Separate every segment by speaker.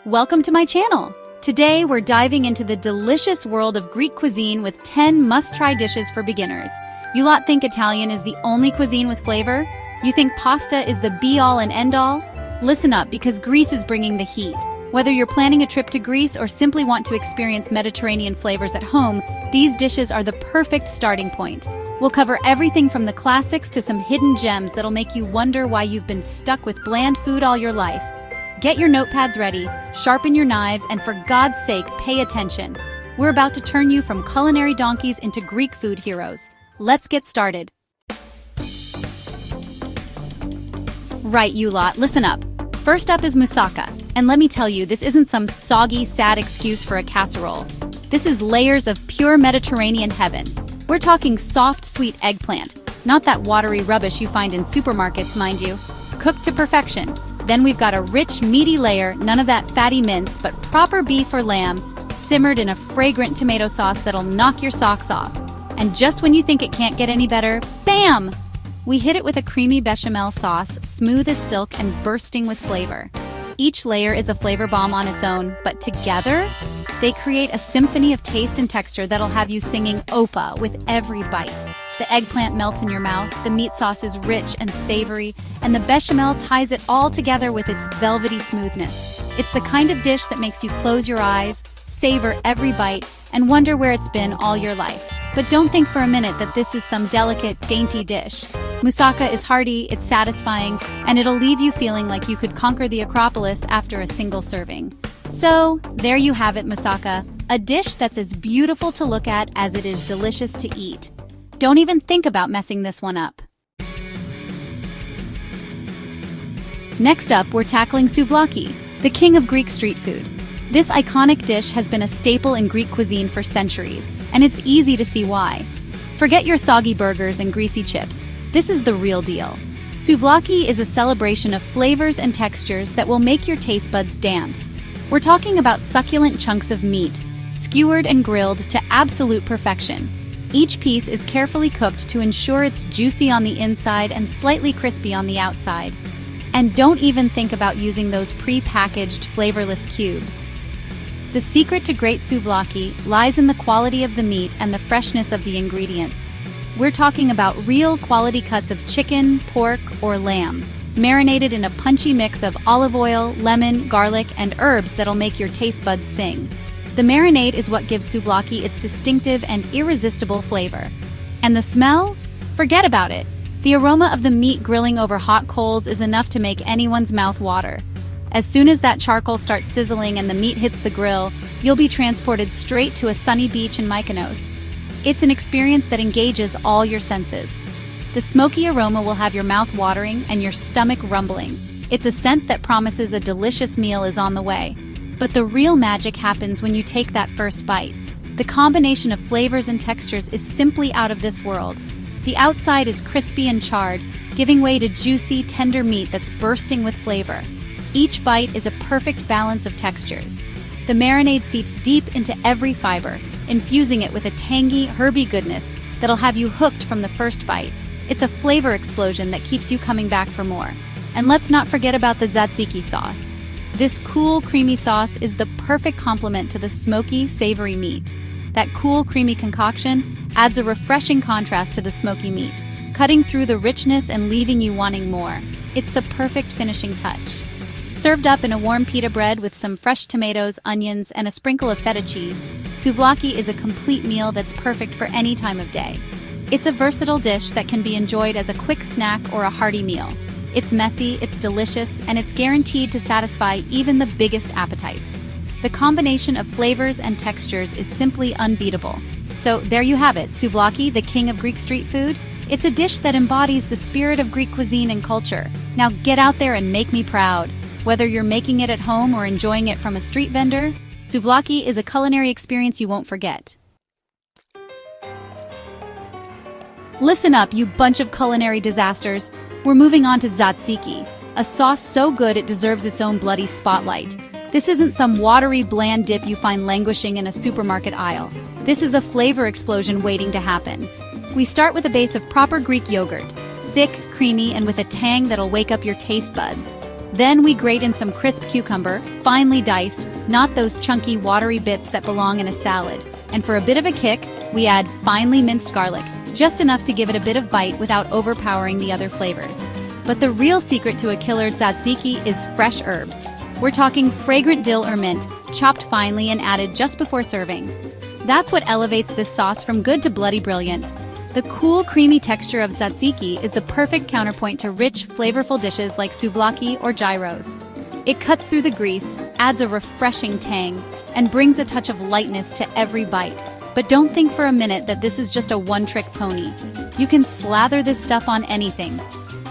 Speaker 1: Welcome to my channel. Today we're diving into the delicious world of Greek cuisine with 10 must-try dishes for beginners. You lot think Italian is the only cuisine with flavor? You think pasta is the be-all and end-all? Listen up, because Greece is bringing the heat. Whether you're planning a trip to Greece or simply want to experience Mediterranean flavors at home, these dishes are the perfect starting point. We'll cover everything from the classics to some hidden gems that'll make you wonder why you've been stuck with bland food all your life. Get your notepads ready, sharpen your knives, and for God's sake, pay attention. We're about to turn you from culinary donkeys into Greek food heroes. Let's get started. Right, you lot, listen up. First up is moussaka, and let me tell you, this isn't some soggy, sad excuse for a casserole. This is layers of pure Mediterranean heaven. We're talking soft, sweet eggplant, not that watery rubbish you find in supermarkets, mind you. Cooked to perfection. Then we've got a rich, meaty layer, none of that fatty mince, but proper beef or lamb, simmered in a fragrant tomato sauce that'll knock your socks off. And just when you think it can't get any better, bam! We hit it with a creamy bechamel sauce, smooth as silk and bursting with flavor. Each layer is a flavor bomb on its own, but together, they create a symphony of taste and texture that'll have you singing Opa with every bite. The eggplant melts in your mouth, the meat sauce is rich and savory, and the bechamel ties it all together with its velvety smoothness. It's the kind of dish that makes you close your eyes, savor every bite, and wonder where it's been all your life. But don't think for a minute that this is some delicate, dainty dish. Moussaka is hearty, it's satisfying, and it'll leave you feeling like you could conquer the Acropolis after a single serving. So, there you have it, moussaka, a dish that's as beautiful to look at as it is delicious to eat. Don't even think about messing this one up. Next up, we're tackling souvlaki, the king of Greek street food. This iconic dish has been a staple in Greek cuisine for centuries, and it's easy to see why. Forget your soggy burgers and greasy chips. This is the real deal. Souvlaki is a celebration of flavors and textures that will make your taste buds dance. We're talking about succulent chunks of meat, skewered and grilled to absolute perfection. Each piece is carefully cooked to ensure it's juicy on the inside and slightly crispy on the outside. And don't even think about using those pre-packaged, flavorless cubes. The secret to great souvlaki lies in the quality of the meat and the freshness of the ingredients. We're talking about real quality cuts of chicken, pork, or lamb, marinated in a punchy mix of olive oil, lemon, garlic, and herbs that'll make your taste buds sing. The marinade is what gives souvlaki its distinctive and irresistible flavor. And the smell? Forget about it. The aroma of the meat grilling over hot coals is enough to make anyone's mouth water. As soon as that charcoal starts sizzling and the meat hits the grill, you'll be transported straight to a sunny beach in Mykonos. It's an experience that engages all your senses. The smoky aroma will have your mouth watering and your stomach rumbling. It's a scent that promises a delicious meal is on the way. But the real magic happens when you take that first bite. The combination of flavors and textures is simply out of this world. The outside is crispy and charred, giving way to juicy, tender meat that's bursting with flavor. Each bite is a perfect balance of textures. The marinade seeps deep into every fiber, infusing it with a tangy, herby goodness that'll have you hooked from the first bite. It's a flavor explosion that keeps you coming back for more. And let's not forget about the tzatziki sauce. This cool, creamy sauce is the perfect complement to the smoky, savory meat. That cool, creamy concoction adds a refreshing contrast to the smoky meat, cutting through the richness and leaving you wanting more. It's the perfect finishing touch. Served up in a warm pita bread with some fresh tomatoes, onions, and a sprinkle of feta cheese, souvlaki is a complete meal that's perfect for any time of day. It's a versatile dish that can be enjoyed as a quick snack or a hearty meal. It's messy, it's delicious, and it's guaranteed to satisfy even the biggest appetites. The combination of flavors and textures is simply unbeatable. So there you have it, souvlaki, the king of Greek street food. It's a dish that embodies the spirit of Greek cuisine and culture. Now get out there and make me proud. Whether you're making it at home or enjoying it from a street vendor, souvlaki is a culinary experience you won't forget. Listen up, you bunch of culinary disasters. We're moving on to tzatziki, a sauce so good it deserves its own bloody spotlight. This isn't some watery, bland dip you find languishing in a supermarket aisle. This is a flavor explosion waiting to happen. We start with a base of proper Greek yogurt, thick, creamy, and with a tang that'll wake up your taste buds. Then we grate in some crisp cucumber, finely diced, not those chunky, watery bits that belong in a salad. And for a bit of a kick, we add finely minced garlic, just enough to give it a bit of bite without overpowering the other flavors. But the real secret to a killer tzatziki is fresh herbs. We're talking fragrant dill or mint, chopped finely and added just before serving. That's what elevates this sauce from good to bloody brilliant. The cool, creamy texture of tzatziki is the perfect counterpoint to rich, flavorful dishes like souvlaki or gyros. It cuts through the grease, adds a refreshing tang, and brings a touch of lightness to every bite. But don't think for a minute that this is just a one-trick pony. You can slather this stuff on anything.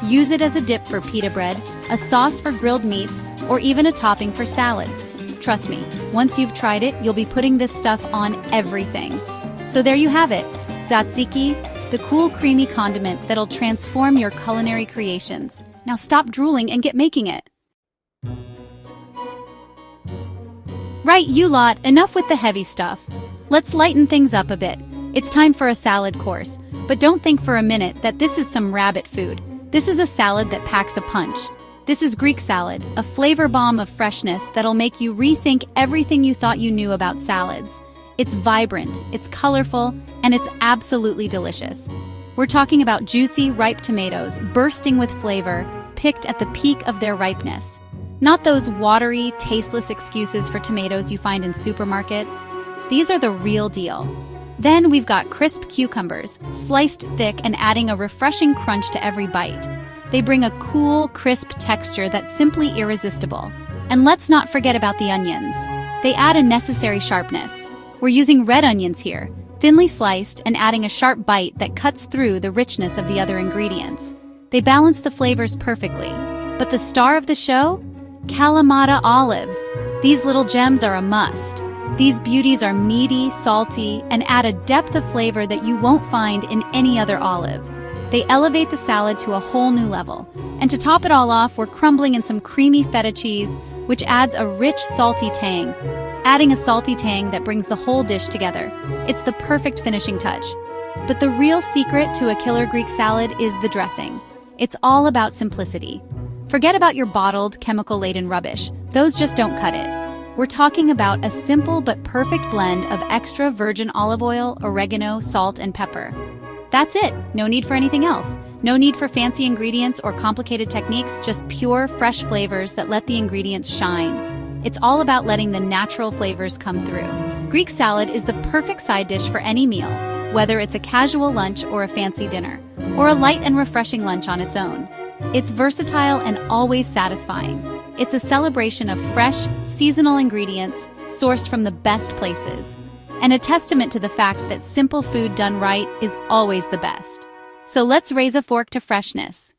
Speaker 1: Use it as a dip for pita bread, a sauce for grilled meats, or even a topping for salads. Trust me, once you've tried it, you'll be putting this stuff on everything. So there you have it, tzatziki, the cool, creamy condiment that'll transform your culinary creations. Now stop drooling and get making it. Right, you lot, enough with the heavy stuff. Let's lighten things up a bit. It's time for a salad course, but don't think for a minute that this is some rabbit food. This is a salad that packs a punch. This is Greek salad, a flavor bomb of freshness that'll make you rethink everything you thought you knew about salads. It's vibrant, it's colorful, and it's absolutely delicious. We're talking about juicy, ripe tomatoes, bursting with flavor, picked at the peak of their ripeness. Not those watery, tasteless excuses for tomatoes you find in supermarkets. These are the real deal. Then we've got crisp cucumbers, sliced thick and adding a refreshing crunch to every bite. They bring a cool, crisp texture that's simply irresistible. And let's not forget about the onions. They add a necessary sharpness. We're using red onions here, thinly sliced and adding a sharp bite that cuts through the richness of the other ingredients. They balance the flavors perfectly. But the star of the show? Kalamata olives. These little gems are a must. These beauties are meaty, salty, and add a depth of flavor that you won't find in any other olive. They elevate the salad to a whole new level. And to top it all off, we're crumbling in some creamy feta cheese, which adds a rich, salty tang. Adding a salty tang that brings the whole dish together. It's the perfect finishing touch. But the real secret to a killer Greek salad is the dressing. It's all about simplicity. Forget about your bottled, chemical-laden rubbish. Those just don't cut it. We're talking about a simple but perfect blend of extra virgin olive oil, oregano, salt, and pepper. That's it. No need for anything else. No need for fancy ingredients or complicated techniques, just pure, fresh flavors that let the ingredients shine. It's all about letting the natural flavors come through. Greek salad is the perfect side dish for any meal, whether it's a casual lunch or a fancy dinner, or a light and refreshing lunch on its own. It's versatile and always satisfying. It's a celebration of fresh, seasonal ingredients sourced from the best places, and a testament to the fact that simple food done right is always the best. So let's raise a fork to freshness.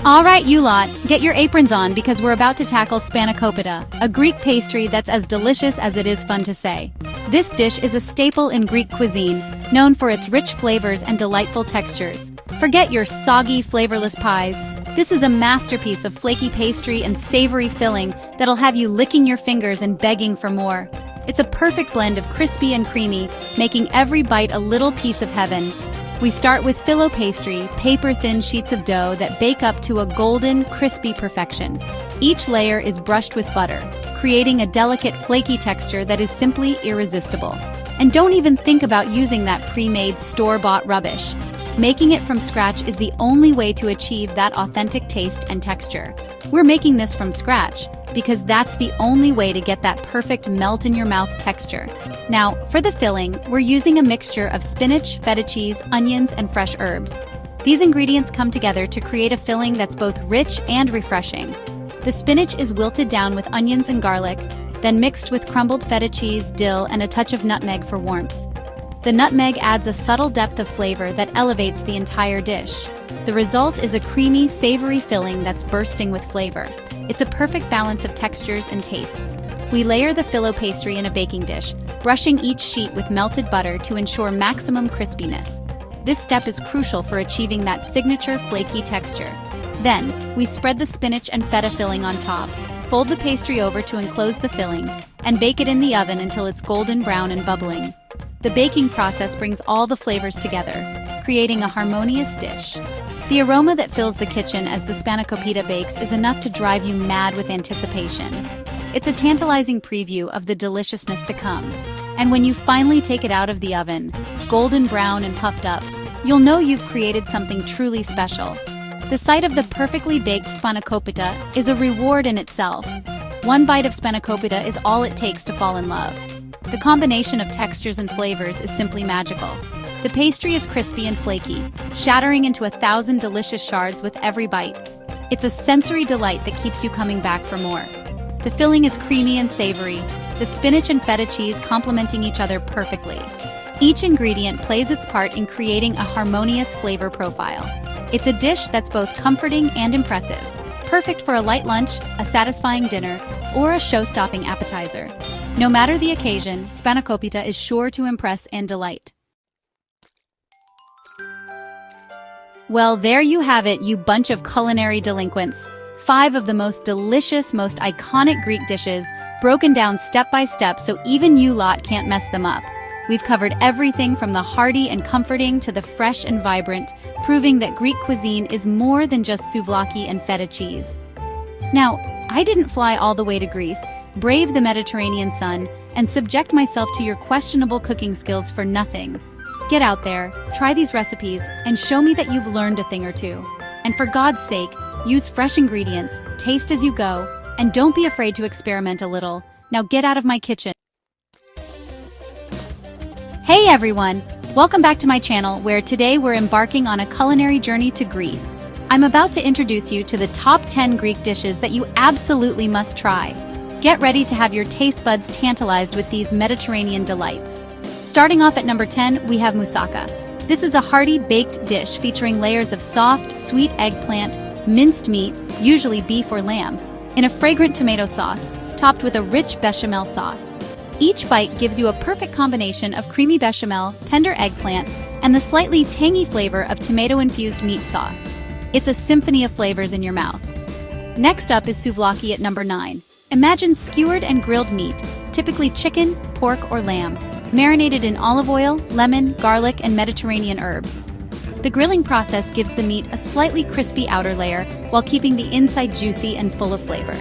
Speaker 1: All right, you lot, get your aprons on because we're about to tackle spanakopita, a Greek pastry that's as delicious as it is fun to say. This dish is a staple in Greek cuisine, known for its rich flavors and delightful textures. Forget your soggy, flavorless pies. This is a masterpiece of flaky pastry and savory filling that'll have you licking your fingers and begging for more. It's a perfect blend of crispy and creamy, making every bite a little piece of heaven. We start with filo pastry, paper-thin sheets of dough that bake up to a golden, crispy perfection. Each layer is brushed with butter, creating a delicate, flaky texture that is simply irresistible. And don't even think about using that pre-made, store-bought rubbish. Making it from scratch is the only way to achieve that authentic taste and texture. We're making this from scratch because that's the only way to get that perfect melt-in-your-mouth texture. Now, for the filling, we're using a mixture of spinach, feta cheese, onions, and fresh herbs. These ingredients come together to create a filling that's both rich and refreshing. The spinach is wilted down with onions and garlic, then mixed with crumbled feta cheese, dill, and a touch of nutmeg for warmth. The nutmeg adds a subtle depth of flavor that elevates the entire dish. The result is a creamy, savory filling that's bursting with flavor. It's a perfect balance of textures and tastes. We layer the filo pastry in a baking dish, brushing each sheet with melted butter to ensure maximum crispiness. This step is crucial for achieving that signature flaky texture. Then, we spread the spinach and feta filling on top, fold the pastry over to enclose the filling, and bake it in the oven until it's golden brown and bubbling. The baking process brings all the flavors together, creating a harmonious dish. The aroma that fills the kitchen as the spanakopita bakes is enough to drive you mad with anticipation. It's a tantalizing preview of the deliciousness to come. And when you finally take it out of the oven, golden brown and puffed up, you'll know you've created something truly special. The sight of the perfectly baked spanakopita is a reward in itself. One bite of spanakopita is all it takes to fall in love. The combination of textures and flavors is simply magical. The pastry is crispy and flaky, shattering into 1,000 delicious shards with every bite. It's a sensory delight that keeps you coming back for more. The filling is creamy and savory, the spinach and feta cheese complementing each other perfectly. Each ingredient plays its part in creating a harmonious flavor profile. It's a dish that's both comforting and impressive, perfect for a light lunch, a satisfying dinner, or a show-stopping appetizer. No matter the occasion, spanakopita is sure to impress and delight. Well, there you have it, you bunch of culinary delinquents. 5 of the most delicious, most iconic Greek dishes, broken down step by step so even you lot can't mess them up. We've covered everything from the hearty and comforting to the fresh and vibrant, proving that Greek cuisine is more than just souvlaki and feta cheese. Now, I didn't fly all the way to Greece, brave the Mediterranean sun, and subject myself to your questionable cooking skills for nothing. Get out there, try these recipes, and show me that you've learned a thing or two. And for God's sake, use fresh ingredients, taste as you go, and don't be afraid to experiment a little. Now get out of my kitchen. Hey everyone! Welcome back to my channel, where today we're embarking on a culinary journey to Greece. I'm about to introduce you to the top 10 Greek dishes that you absolutely must try. Get ready to have your taste buds tantalized with these Mediterranean delights. Starting off at number 10, we have moussaka. This is a hearty baked dish featuring layers of soft, sweet eggplant, minced meat, usually beef or lamb, in a fragrant tomato sauce, topped with a rich bechamel sauce. Each bite gives you a perfect combination of creamy bechamel, tender eggplant, and the slightly tangy flavor of tomato-infused meat sauce. It's a symphony of flavors in your mouth. Next up is souvlaki at number 9. Imagine skewered and grilled meat, typically chicken, pork, or lamb, marinated in olive oil, lemon, garlic, and Mediterranean herbs. The grilling process gives the meat a slightly crispy outer layer while keeping the inside juicy and full of flavor.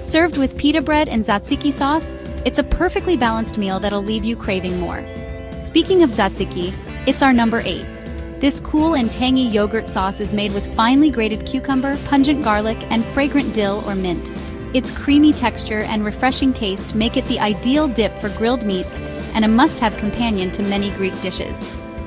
Speaker 1: Served with pita bread and tzatziki sauce, it's a perfectly balanced meal that'll leave you craving more. Speaking of tzatziki, it's our number 8. This cool and tangy yogurt sauce is made with finely grated cucumber, pungent garlic, and fragrant dill or mint. Its creamy texture and refreshing taste make it the ideal dip for grilled meats and a must-have companion to many Greek dishes.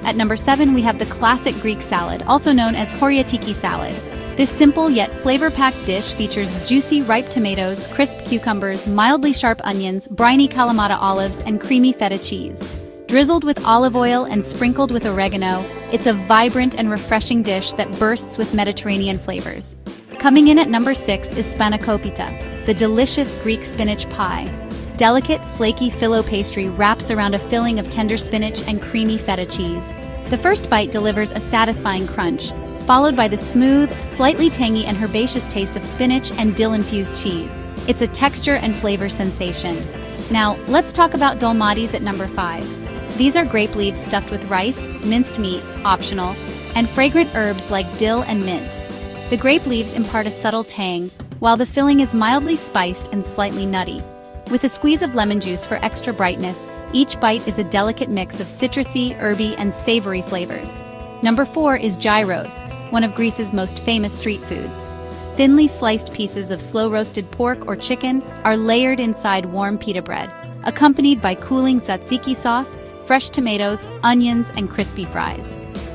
Speaker 1: At number 7, we have the classic Greek salad, also known as horiatiki salad. This simple yet flavor-packed dish features juicy ripe tomatoes, crisp cucumbers, mildly sharp onions, briny Kalamata olives, and creamy feta cheese. Drizzled with olive oil and sprinkled with oregano, it's a vibrant and refreshing dish that bursts with Mediterranean flavors. Coming in at number 6 is spanakopita, the delicious Greek spinach pie. Delicate, flaky filo pastry wraps around a filling of tender spinach and creamy feta cheese. The first bite delivers a satisfying crunch, followed by the smooth, slightly tangy and herbaceous taste of spinach and dill-infused cheese. It's a texture and flavor sensation. Now, let's talk about dolmadis at number 5. These are grape leaves stuffed with rice, minced meat, optional, and fragrant herbs like dill and mint. The grape leaves impart a subtle tang, while the filling is mildly spiced and slightly nutty. With a squeeze of lemon juice for extra brightness, each bite is a delicate mix of citrusy, herby, and savory flavors. Number 4 is gyros, one of Greece's most famous street foods. Thinly sliced pieces of slow-roasted pork or chicken are layered inside warm pita bread, accompanied by cooling tzatziki sauce, fresh tomatoes, onions, and crispy fries.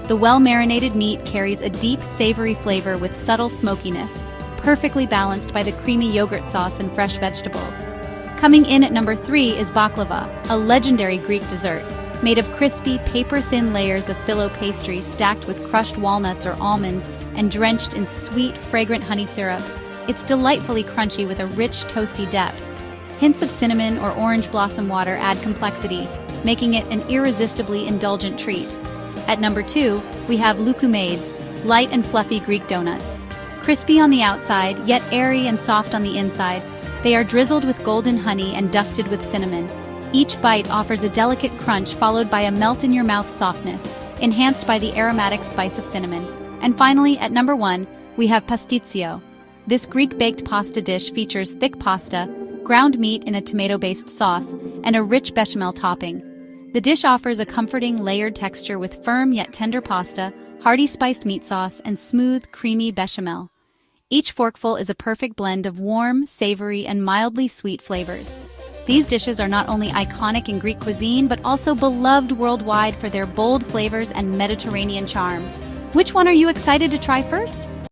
Speaker 1: The well-marinated meat carries a deep, savory flavor with subtle smokiness, perfectly balanced by the creamy yogurt sauce and fresh vegetables. Coming in at number 3 is baklava, a legendary Greek dessert. Made of crispy, paper-thin layers of filo pastry stacked with crushed walnuts or almonds and drenched in sweet, fragrant honey syrup. It's delightfully crunchy with a rich, toasty depth. Hints of cinnamon or orange blossom water add complexity, making it an irresistibly indulgent treat. At number 2, we have loukoumades, light and fluffy Greek donuts. Crispy on the outside, yet airy and soft on the inside, they are drizzled with golden honey and dusted with cinnamon. Each bite offers a delicate crunch followed by a melt-in-your-mouth softness, enhanced by the aromatic spice of cinnamon. And finally, at number 1, we have pastitsio. This Greek-baked pasta dish features thick pasta, ground meat in a tomato-based sauce, and a rich bechamel topping. The dish offers a comforting, layered texture with firm yet tender pasta, hearty spiced meat sauce, and smooth, creamy bechamel. Each forkful is a perfect blend of warm, savory, and mildly sweet flavors. These dishes are not only iconic in Greek cuisine, but also beloved worldwide for their bold flavors and Mediterranean charm. Which one are you excited to try first?